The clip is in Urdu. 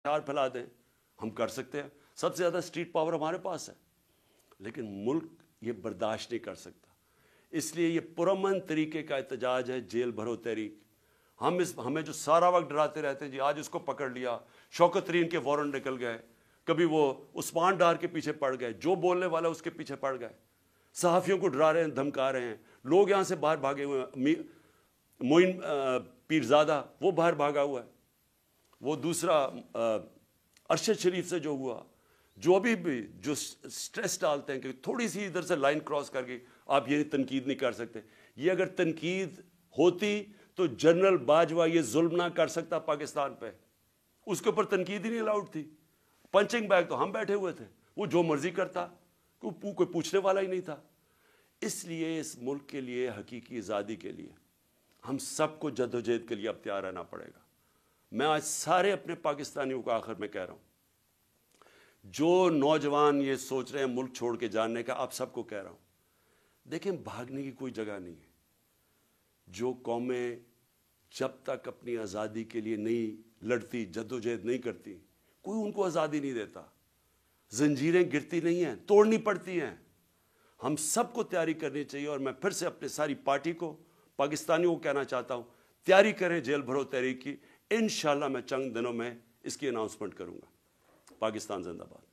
ہار پھیلا دیں، ہم کر سکتے ہیں، سب سے زیادہ اسٹریٹ پاور ہمارے پاس ہے، لیکن ملک یہ برداشت نہیں کر سکتا۔ اس لیے یہ پرامن طریقے کا احتجاج ہے، جیل بھرو تحریک۔ ہمیں جو سارا وقت ڈراتے رہتے ہیں، جی آج اس کو پکڑ لیا، شوکت ترین کے وارنٹ نکل گئے، کبھی وہ عثمان ڈار کے پیچھے پڑ گئے، جو بولنے والا اس کے پیچھے پڑ گئے، صحافیوں کو ڈرا رہے ہیں، دھمکا رہے ہیں، لوگ یہاں سے باہر بھاگے ہوئے ہیں، معین پیرزادہ وہ باہر بھاگا ہوا ہے، وہ دوسرا ارشد شریف سے جو ہوا، جو ابھی بھی جو سٹریس ڈالتے ہیں کہ تھوڑی سی ادھر سے لائن کراس کر کے آپ یہ تنقید نہیں کر سکتے، یہ اگر تنقید ہوتی تو جنرل باجوہ یہ ظلم نہ کر سکتا پاکستان پہ، اس کے اوپر تنقید ہی نہیں الاؤڈ تھی، پنچنگ بیگ تو ہم بیٹھے ہوئے تھے، وہ جو مرضی کرتا، کوئی پوچھنے والا ہی نہیں تھا۔ اس لیے اس ملک کے لیے، حقیقی آزادی کے لیے ہم سب کو جدوجہد کے لیے اب تیار رہنا پڑے گا۔ میں آج سارے اپنے پاکستانیوں کو آخر میں کہہ رہا ہوں، جو نوجوان یہ سوچ رہے ہیں ملک چھوڑ کے جانے کا، آپ سب کو کہہ رہا ہوں، دیکھیں بھاگنے کی کوئی جگہ نہیں ہے۔ جو قومیں جب تک اپنی آزادی کے لیے نہیں لڑتی، جدوجہد نہیں کرتی، کوئی ان کو آزادی نہیں دیتا۔ زنجیریں گرتی نہیں ہیں، توڑنی پڑتی ہیں۔ ہم سب کو تیاری کرنی چاہیے، اور میں پھر سے اپنے ساری پارٹی کو، پاکستانیوں کو کہنا چاہتا ہوں، تیاری کریں جیل بھرو تحریک کی۔ انشاءاللہ میں چند دنوں میں اس کی اناؤنسمنٹ کروں گا۔ پاکستان زندہ باد۔